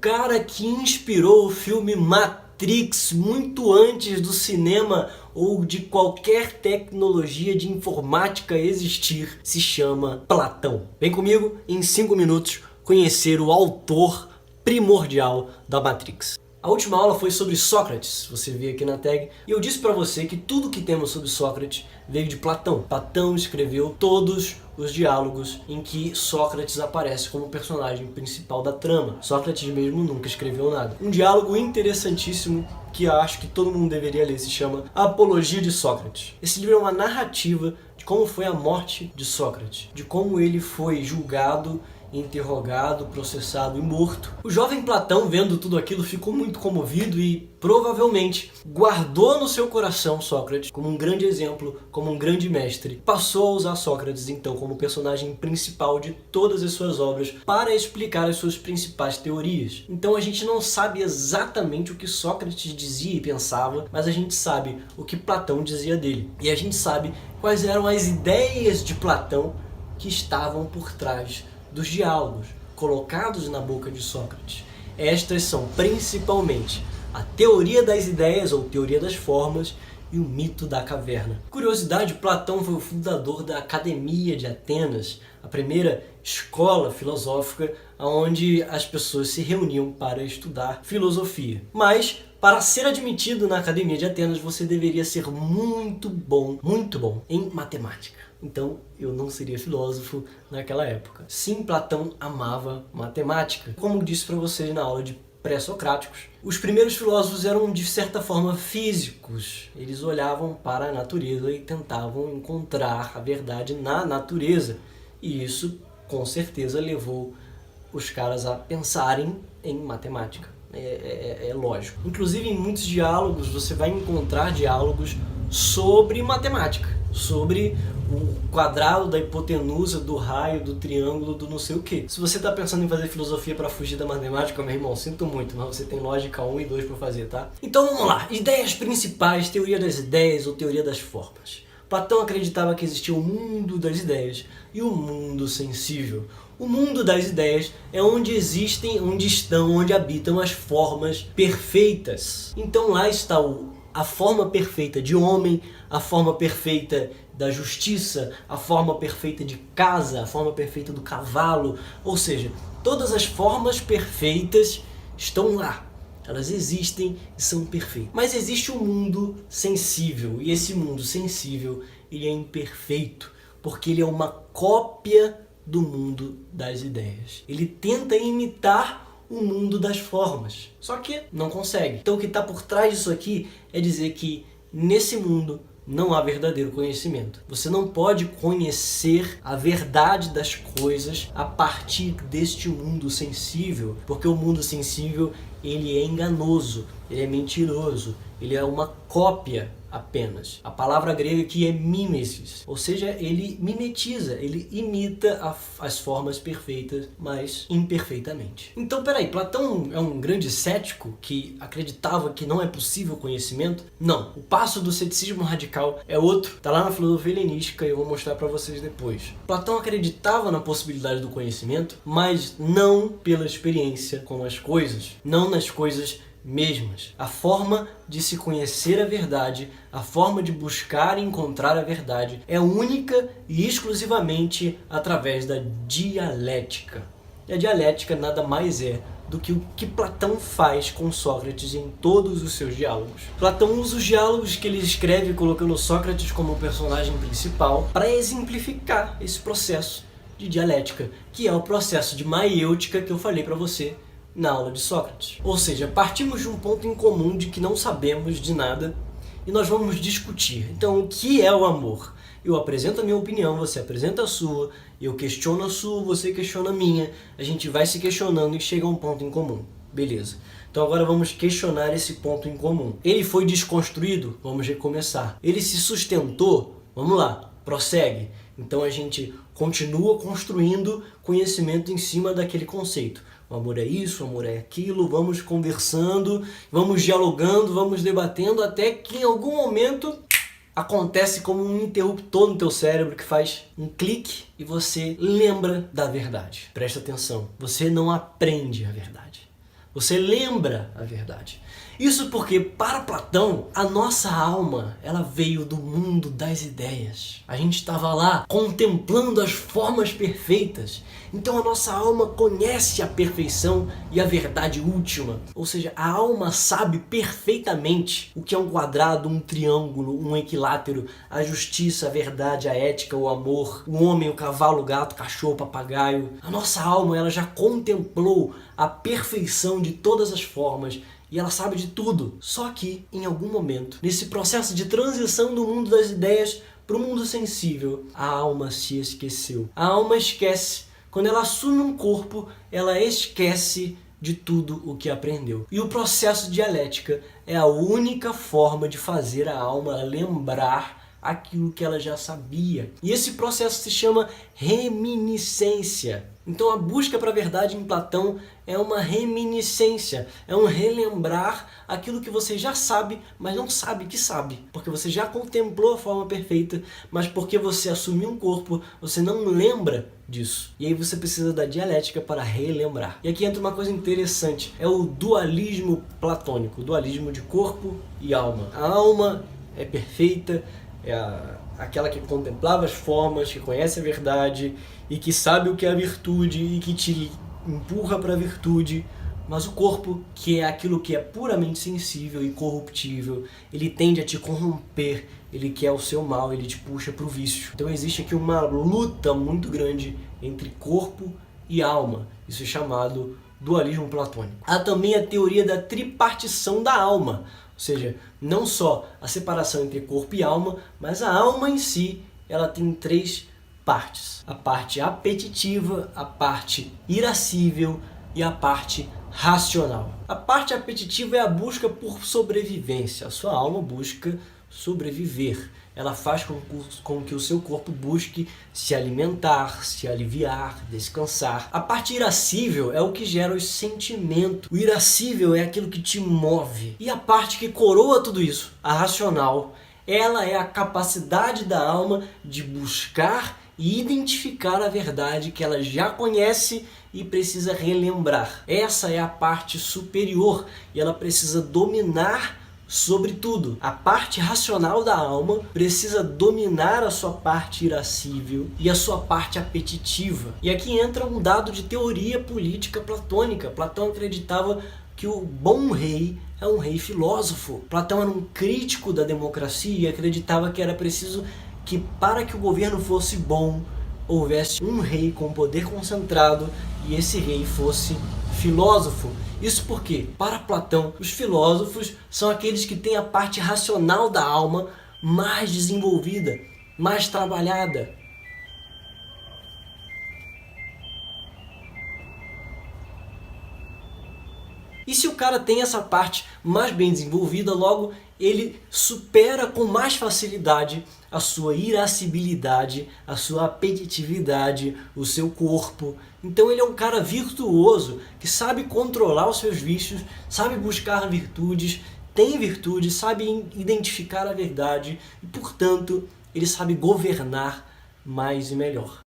cara que inspirou o filme Matrix muito antes do cinema ou de qualquer tecnologia de informática existir se chama Platão. Vem comigo em 5 minutos conhecer o autor primordial da Matrix. A última aula foi sobre Sócrates, você vê aqui na tag, e eu disse para você que tudo que temos sobre Sócrates veio de Platão. Platão escreveu todos os diálogos em que Sócrates aparece como personagem principal da trama. Sócrates mesmo nunca escreveu nada. Um diálogo interessantíssimo que eu acho que todo mundo deveria ler se chama Apologia de Sócrates. Esse livro é uma narrativa de como foi a morte de Sócrates, de como ele foi julgado, interrogado, processado e morto. O jovem Platão, vendo tudo aquilo, ficou muito comovido e provavelmente guardou no seu coração Sócrates como um grande exemplo, como um grande mestre. Passou a usar Sócrates então como personagem principal de todas as suas obras para explicar as suas principais teorias. Então a gente não sabe exatamente o que Sócrates dizia e pensava, mas a gente sabe o que Platão dizia dele. E a gente sabe quais eram as ideias de Platão que estavam por trás dos diálogos colocados na boca de Sócrates. Estas são principalmente a teoria das ideias ou teoria das formas e o mito da caverna. Curiosidade, Platão foi o fundador da Academia de Atenas, a primeira escola filosófica onde as pessoas se reuniam para estudar filosofia. Mas, para ser admitido na Academia de Atenas, você deveria ser muito bom em matemática. Então, eu não seria filósofo naquela época. Sim, Platão amava matemática. Como disse para vocês na aula de pré-socráticos, os primeiros filósofos eram, de certa forma, físicos. Eles olhavam para a natureza e tentavam encontrar a verdade na natureza. E isso, com certeza, levou os caras a pensarem em matemática. É lógico. Inclusive, em muitos diálogos, você vai encontrar diálogos sobre matemática, sobre o quadrado da hipotenusa, do raio, do triângulo, do não sei o que. Se você está pensando em fazer filosofia para fugir da matemática, meu irmão, sinto muito, mas você tem lógica 1 e 2 para fazer, tá? Então vamos lá. Ideias principais, teoria das ideias ou teoria das formas. Platão acreditava que existia o mundo das ideias e o mundo sensível. O mundo das ideias é onde onde habitam as formas perfeitas. Então lá está a forma perfeita de homem, a forma perfeita da justiça, a forma perfeita de casa, a forma perfeita do cavalo. Ou seja, todas as formas perfeitas estão lá. Elas existem e são perfeitas. Mas existe um mundo sensível, e esse mundo sensível ele é imperfeito, porque ele é uma cópia do mundo das ideias. Ele tenta imitar o mundo das formas, só que não consegue. Então o que está por trás disso aqui é dizer que nesse mundo não há verdadeiro conhecimento. Você não pode conhecer a verdade das coisas a partir deste mundo sensível, porque o mundo sensível ele é enganoso, ele é mentiroso, ele é uma cópia apenas. A palavra grega aqui é mimesis, ou seja, ele mimetiza, ele imita as formas perfeitas, mas imperfeitamente. Então, peraí, Platão é um grande cético que acreditava que não é possível conhecimento? Não, o passo do ceticismo radical é outro, tá lá na filosofia helenística e eu vou mostrar para vocês depois. Platão acreditava na possibilidade do conhecimento, mas não pela experiência com as coisas, não nas coisas mesmas. A forma de se conhecer a verdade, a forma de buscar e encontrar a verdade é única e exclusivamente através da dialética. E a dialética nada mais é do que o que Platão faz com Sócrates em todos os seus diálogos. Platão usa os diálogos que ele escreve colocando Sócrates como personagem principal para exemplificar esse processo de dialética, que é o processo de maiêutica que eu falei para você na aula de Sócrates. Ou seja, partimos de um ponto em comum de que não sabemos de nada e nós vamos discutir. Então, o que é o amor? Eu apresento a minha opinião, você apresenta a sua, eu questiono a sua, você questiona a minha, a gente vai se questionando e chega a um ponto em comum. Beleza. Então agora vamos questionar esse ponto em comum. Ele foi desconstruído? Vamos recomeçar. Ele se sustentou? Vamos lá, prossegue. Então a gente continua construindo conhecimento em cima daquele conceito. O amor é isso, o amor é aquilo, vamos conversando, vamos dialogando, vamos debatendo até que em algum momento acontece como um interruptor no teu cérebro que faz um clique e você lembra da verdade. Presta atenção, você não aprende a verdade. Você lembra a verdade. Isso porque, para Platão, a nossa alma, ela veio do mundo das ideias. A gente estava lá contemplando as formas perfeitas. Então a nossa alma conhece a perfeição e a verdade última. Ou seja, a alma sabe perfeitamente o que é um quadrado, um triângulo, um equilátero, a justiça, a verdade, a ética, o amor, o homem, o cavalo, o gato, o cachorro, o papagaio. A nossa alma, ela já contemplou a perfeição de todas as formas. E ela sabe de tudo. Só que, em algum momento, nesse processo de transição do mundo das ideias para o mundo sensível, a alma se esqueceu. A alma esquece. Quando ela assume um corpo, ela esquece de tudo o que aprendeu. E o processo dialética é a única forma de fazer a alma lembrar aquilo que ela já sabia. E esse processo se chama reminiscência. Então a busca para a verdade em Platão é uma reminiscência, é um relembrar aquilo que você já sabe, mas não sabe que sabe. Porque você já contemplou a forma perfeita, mas porque você assumiu um corpo, você não lembra disso. E aí você precisa da dialética para relembrar. E aqui entra uma coisa interessante, é o dualismo platônico, o dualismo de corpo e alma. A alma é perfeita, é aquela que contemplava as formas, que conhece a verdade e que sabe o que é a virtude e que te empurra para a virtude. Mas o corpo, que é aquilo que é puramente sensível e corruptível, ele tende a te corromper, ele quer o seu mal, ele te puxa para o vício. Então existe aqui uma luta muito grande entre corpo e alma. Isso é chamado dualismo platônico. Há também a teoria da tripartição da alma. Ou seja, não só a separação entre corpo e alma, mas a alma em si, ela tem três partes. A parte apetitiva, a parte irascível e a parte racional. A parte apetitiva é a busca por sobrevivência. A sua alma busca sobreviver. Ela faz com que o seu corpo busque se alimentar, se aliviar, descansar. A parte irascível é o que gera os sentimentos. O irascível é aquilo que te move. E a parte que coroa tudo isso, a racional, ela é a capacidade da alma de buscar e identificar a verdade que ela já conhece e precisa relembrar. Essa é a parte superior e ela precisa dominar sobre tudo. A parte racional da alma precisa dominar a sua parte irascível e a sua parte apetitiva. E aqui entra um dado de teoria política platônica. Platão acreditava que o bom rei é um rei filósofo. Platão era um crítico da democracia e acreditava que era preciso que, para que o governo fosse bom, houvesse um rei com poder concentrado e esse rei fosse filósofo. Isso porque, para Platão, os filósofos são aqueles que têm a parte racional da alma mais desenvolvida, mais trabalhada. E se o cara tem essa parte mais bem desenvolvida, logo ele supera com mais facilidade a sua irascibilidade, a sua apetitividade, o seu corpo. Então ele é um cara virtuoso, que sabe controlar os seus vícios, sabe buscar virtudes, tem virtudes, sabe identificar a verdade e, portanto, ele sabe governar mais e melhor.